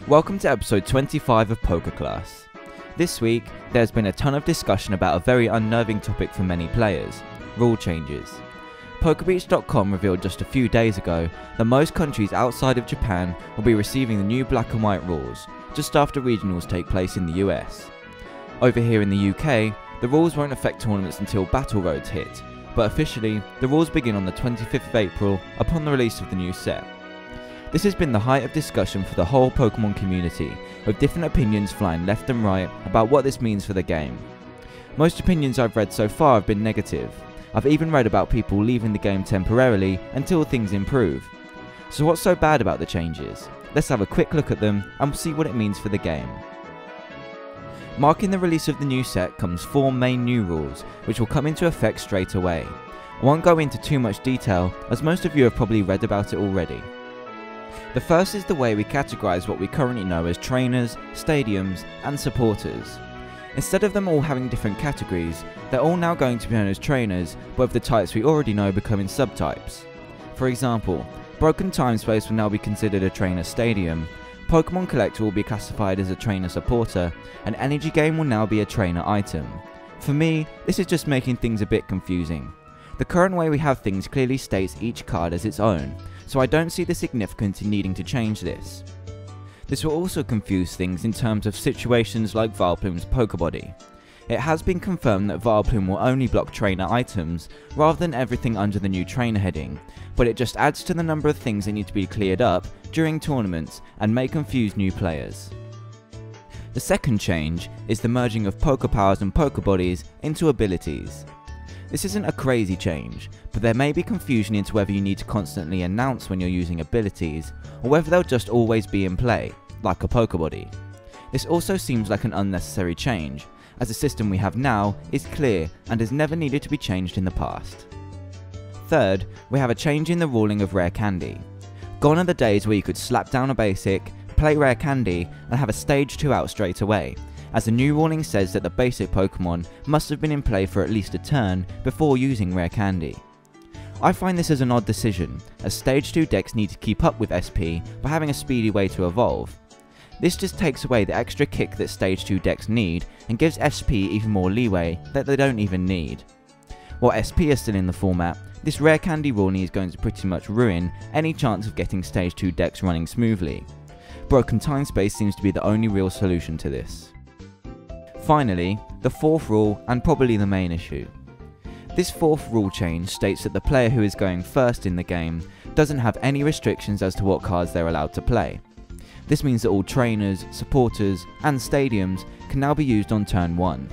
Welcome to episode 25 of PokeClass. This week, there's been a ton of discussion about a very unnerving topic for many players: rule changes. PokeBeach.com revealed just a few days ago that most countries outside of Japan will be receiving the new black and white rules, just after regionals take place in the US. Over here in the UK, the rules won't affect tournaments until Battle Roads hit, but officially, the rules begin on the 25th of April upon the release of the new set. This has been the height of discussion for the whole Pokemon community, with different opinions flying left and right about what this means for the game. Most opinions I've read so far have been negative. I've even read about people leaving the game temporarily until things improve. So what's so bad about the changes? Let's have a quick look at them and see what it means for the game. Marking the release of the new set comes 4 main new rules, which will come into effect straight away. I won't go into too much detail, as most of you have probably read about it already. The first is the way we categorise what we currently know as trainers, stadiums, and supporters. Instead of them all having different categories, they're all now going to be known as trainers, but with the types we already know becoming subtypes. For example, Broken Time Space will now be considered a trainer stadium, Pokemon Collector will be classified as a trainer supporter, and Energy Game will now be a trainer item. For me, this is just making things a bit confusing. The current way we have things clearly states each card as its own, so I don't see the significance in needing to change this. This will also confuse things in terms of situations like Vileplume's Pokebody. It has been confirmed that Vileplume will only block trainer items rather than everything under the new trainer heading, but it just adds to the number of things that need to be cleared up during tournaments and may confuse new players. The second change is the merging of Pokepowers and Pokebodies into abilities. This isn't a crazy change, but there may be confusion into whether you need to constantly announce when you're using abilities, or whether they'll just always be in play, like a Pokebody. This also seems like an unnecessary change, as the system we have now is clear and has never needed to be changed in the past. Third, we have a change in the ruling of Rare Candy. Gone are the days where you could slap down a basic, play Rare Candy, and have a stage 2 out straight away, as the new ruling says that the basic Pokemon must have been in play for at least a turn before using Rare Candy. I find this as an odd decision, as stage 2 decks need to keep up with SP by having a speedy way to evolve. This just takes away the extra kick that stage 2 decks need and gives SP even more leeway that they don't even need. While SP is still in the format, this Rare Candy ruling is going to pretty much ruin any chance of getting stage 2 decks running smoothly. Broken Time Space seems to be the only real solution to this. Finally, the fourth rule, and probably the main issue. This fourth rule change states that the player who is going first in the game doesn't have any restrictions as to what cards they're allowed to play. This means that all trainers, supporters, and stadiums can now be used on turn 1.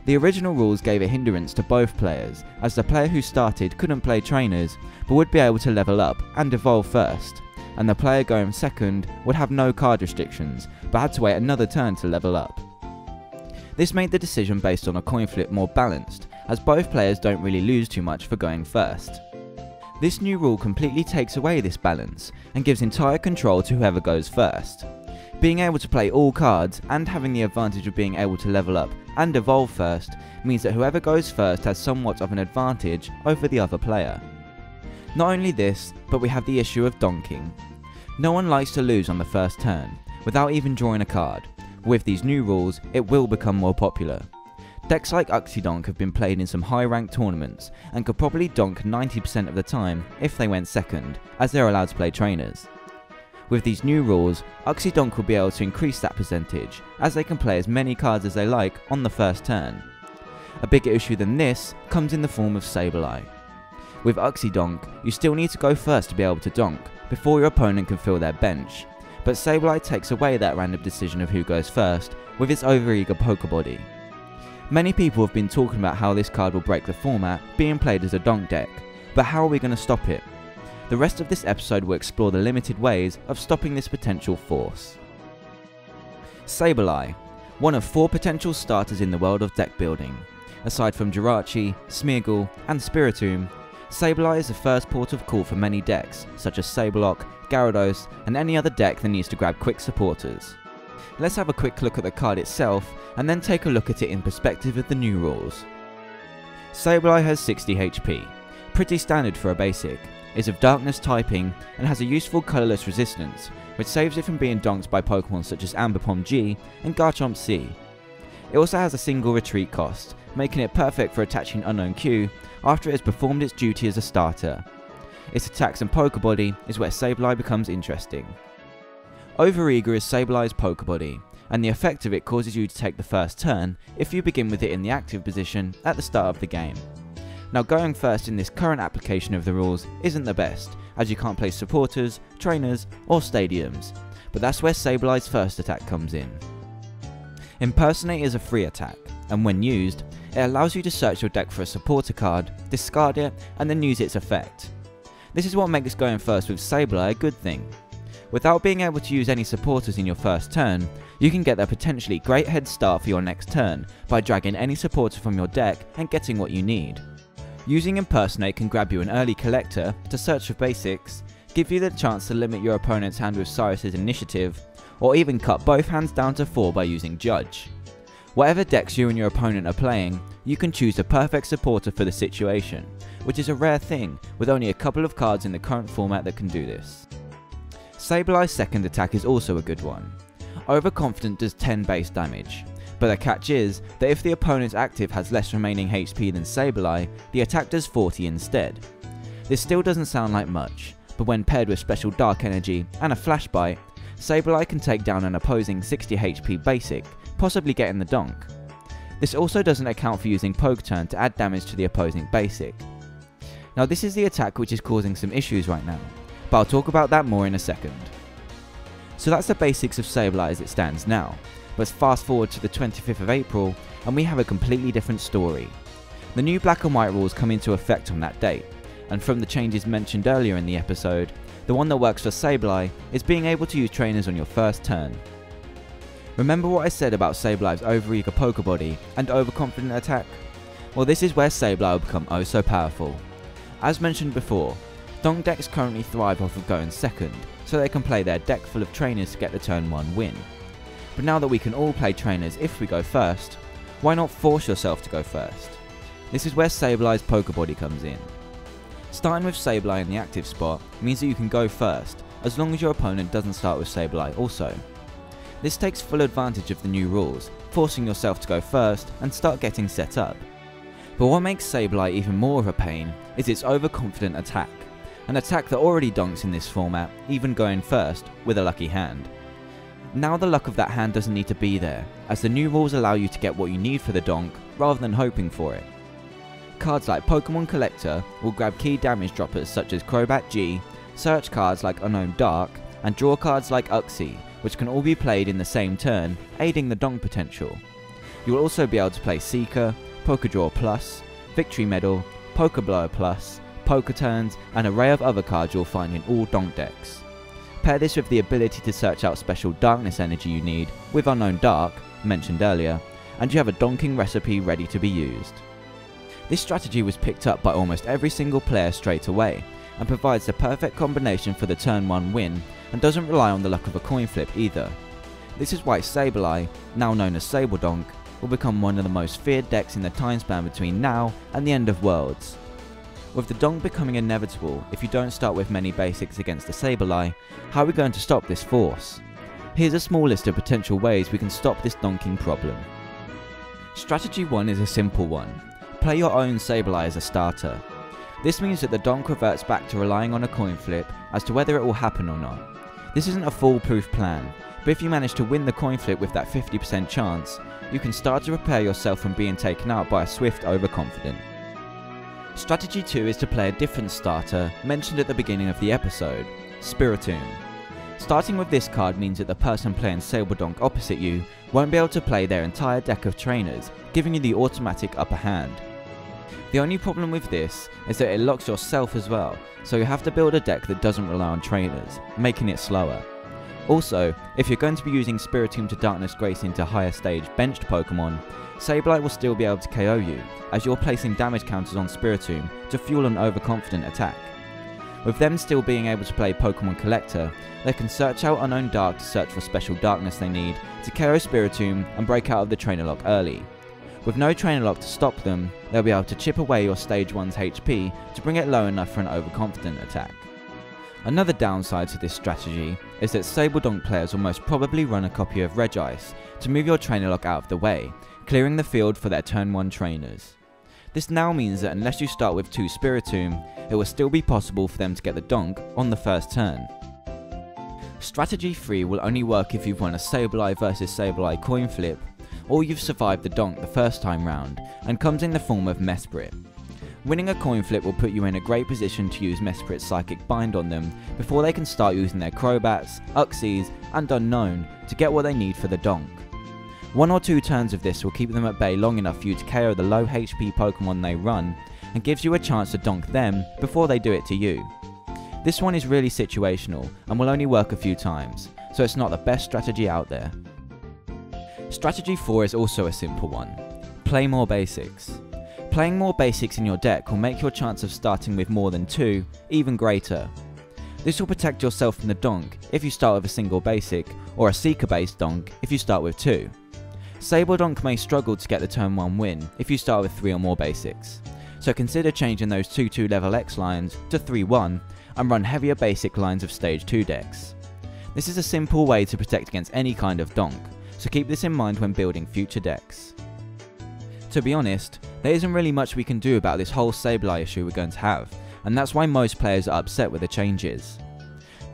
The original rules gave a hindrance to both players, as the player who started couldn't play trainers, but would be able to level up and evolve first, and the player going second would have no card restrictions, but had to wait another turn to level up. This made the decision based on a coin flip more balanced, as both players don't really lose too much for going first. This new rule completely takes away this balance, and gives entire control to whoever goes first. Being able to play all cards, and having the advantage of being able to level up and evolve first, means that whoever goes first has somewhat of an advantage over the other player. Not only this, but we have the issue of donking. No one likes to lose on the first turn, without even drawing a card. With these new rules, it will become more popular. Decks like Uxie have been played in some high-ranked tournaments, and could probably donk 90% of the time if they went second, as they're allowed to play trainers. With these new rules, Uxie will be able to increase that percentage, as they can play as many cards as they like on the first turn. A bigger issue than this comes in the form of Sableye. With Uxie you still need to go first to be able to donk, before your opponent can fill their bench. But Sableye takes away that random decision of who goes first with its overeager Pokebody. Many people have been talking about how this card will break the format being played as a donk deck, but how are we going to stop it? The rest of this episode will explore the limited ways of stopping this potential force. Sableye, one of 4 potential starters in the world of deck building. Aside from Jirachi, Smeargle, and Spiritomb, Sableye is the first port of call for many decks, such as Sableye, Gyarados, and any other deck that needs to grab quick supporters. Let's have a quick look at the card itself, and then take a look at it in perspective of the new rules. Sableye has 60 HP, pretty standard for a basic. is of darkness typing and has a useful colourless resistance, which saves it from being donked by Pokemon such as Ambipom G and Garchomp C. It also has a single retreat cost, making it perfect for attaching Unknown Q after it has performed its duty as a starter. Its attacks and Pokebody is where Sableye becomes interesting. Overeager is Sableye's Pokebody, and the effect of it causes you to take the first turn if you begin with it in the active position at the start of the game. Now, going first in this current application of the rules isn't the best, as you can't place supporters, trainers or stadiums, but that's where Sableye's first attack comes in. Impersonate is a free attack, and when used, it allows you to search your deck for a supporter card, discard it, and then use its effect. This is what makes going first with Sableye a good thing. Without being able to use any supporters in your first turn, you can get a potentially great head start for your next turn by dragging any supporter from your deck and getting what you need. Using Impersonate can grab you an early collector to search for basics, give you the chance to limit your opponent's hand with Cyrus's initiative, or even cut both hands down to 4 by using Judge. Whatever decks you and your opponent are playing, you can choose the perfect supporter for the situation, which is a rare thing with only a couple of cards in the current format that can do this. Sableye's second attack is also a good one. Overconfident does 10 base damage, but the catch is that if the opponent's active has less remaining HP than Sableye, the attack does 40 instead. This still doesn't sound like much, but when paired with special Dark Energy and a Flash Bite, Sableye can take down an opposing 60 HP basic, possibly getting the donk. This also doesn't account for using Poke Turn to add damage to the opposing basic. Now, this is the attack which is causing some issues right now, but I'll talk about that more in a second. So that's the basics of Sableye as it stands now. Let's fast forward to the 25th of April and we have a completely different story. The new black and white rules come into effect on that date, and from the changes mentioned earlier in the episode, the one that works for Sableye is being able to use trainers on your first turn. Remember what I said about Sableye's overeager Pokebody and overconfident attack? Well, this is where Sableye will become oh so powerful. As mentioned before, donk decks currently thrive off of going second, so they can play their deck full of trainers to get the turn 1 win. But now that we can all play trainers if we go first, why not force yourself to go first? This is where Sableye's Pokebody comes in. Starting with Sableye in the active spot means that you can go first, as long as your opponent doesn't start with Sableye also. This takes full advantage of the new rules, forcing yourself to go first and start getting set up. But what makes Sableye even more of a pain is its overconfident attack, an attack that already donks in this format, even going first with a lucky hand. Now the luck of that hand doesn't need to be there, as the new rules allow you to get what you need for the donk rather than hoping for it. Cards like Pokemon Collector will grab key damage droppers such as Crobat G, search cards like Unknown Dark, and draw cards like Uxie, which can all be played in the same turn, aiding the donk potential. You will also be able to play Seeker, Pokedraw Plus, Victory Medal, Pokeblower Plus, Poker Turns, and an array of other cards you'll find in all donk decks. Pair this with the ability to search out special darkness energy you need with Unknown Dark, mentioned earlier, and you have a donking recipe ready to be used. This strategy was picked up by almost every single player straight away, and provides the perfect combination for the turn 1 win, and doesn't rely on the luck of a coin flip either. This is why Sableye, now known as Sabledonk, will become one of the most feared decks in the time span between now and the end of Worlds. With the donk becoming inevitable if you don't start with many basics against the Sableye, how are we going to stop this force? Here's a small list of potential ways we can stop this donking problem. Strategy 1 is a simple one. Play your own Sableye as a starter. This means that the donk reverts back to relying on a coin flip as to whether it will happen or not. This isn't a foolproof plan, but if you manage to win the coin flip with that 50% chance, you can start to prepare yourself from being taken out by a swift overconfident. Strategy 2 is to play a different starter mentioned at the beginning of the episode, Spiritomb. Starting with this card means that the person playing Sabledonk opposite you won't be able to play their entire deck of trainers, giving you the automatic upper hand. The only problem with this is that it locks yourself as well, so you have to build a deck that doesn't rely on trainers, making it slower. Also, if you're going to be using Spiritomb to Darkness Grace into higher stage benched Pokemon, Sableye will still be able to KO you, as you're placing damage counters on Spiritomb to fuel an overconfident attack. With them still being able to play Pokemon Collector, they can search out Unknown Dark to search for special darkness they need to KO Spiritomb and break out of the trainer lock early. With no trainer lock to stop them, they'll be able to chip away your stage 1's HP to bring it low enough for an overconfident attack. Another downside to this strategy is that Sabeldonk players will most probably run a copy of Regice to move your trainer lock out of the way, clearing the field for their turn 1 trainers. This now means that unless you start with 2 Spiritomb, it will still be possible for them to get the donk on the first turn. Strategy 3 will only work if you've won a Sableye vs Sableye coin flip, or you've survived the donk the first time round, and comes in the form of Mesprit. Winning a coin flip will put you in a great position to use Mesprit's Psychic Bind on them before they can start using their Crobats, Uxies, and Unknown to get what they need for the donk. 1 or 2 turns of this will keep them at bay long enough for you to KO the low HP Pokemon they run, and gives you a chance to donk them before they do it to you. This one is really situational and will only work a few times, so it's not the best strategy out there. Strategy 4 is also a simple one. Play more basics. Playing more basics in your deck will make your chance of starting with more than 2 even greater. This will protect yourself from the donk if you start with a single basic, or a Seeker based donk if you start with 2. Sabeldonk may struggle to get the turn 1 win if you start with 3 or more basics, so consider changing those 2-2 level X lines to 3-1 and run heavier basic lines of stage 2 decks. This is a simple way to protect against any kind of donk, so keep this in mind when building future decks. To be honest, there isn't really much we can do about this whole Sableye issue we're going to have, and that's why most players are upset with the changes.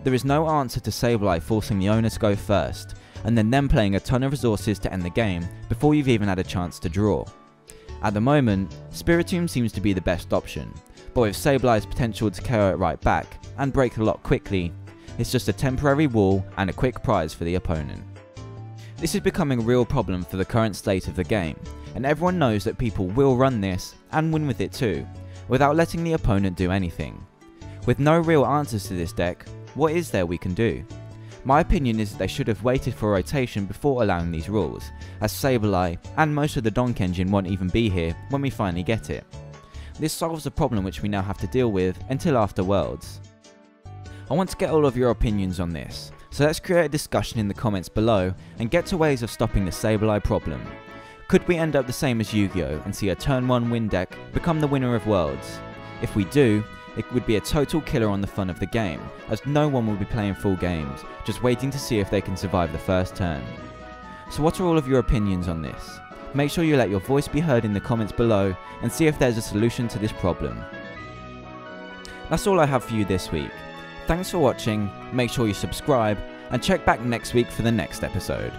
There is no answer to Sableye forcing the owner to go first, and then them playing a ton of resources to end the game before you've even had a chance to draw. At the moment, Spiritomb seems to be the best option, but with Sableye's potential to KO it right back and break the lock quickly, it's just a temporary wall and a quick prize for the opponent. This is becoming a real problem for the current state of the game, and everyone knows that people will run this, and win with it too, without letting the opponent do anything. With no real answers to this deck, what is there we can do? My opinion is that they should have waited for rotation before allowing these rules, as Sableye and most of the donk engine won't even be here when we finally get it. This solves a problem which we now have to deal with until after Worlds. I want to get all of your opinions on this, so let's create a discussion in the comments below and get to ways of stopping the Sableye problem. Could we end up the same as Yu-Gi-Oh! And see a turn 1 win deck become the winner of Worlds? If we do, it would be a total killer on the fun of the game, as no one will be playing full games, just waiting to see if they can survive the first turn. So what are all of your opinions on this? Make sure you let your voice be heard in the comments below and see if there's a solution to this problem. That's all I have for you this week. Thanks for watching, make sure you subscribe, and check back next week for the next episode.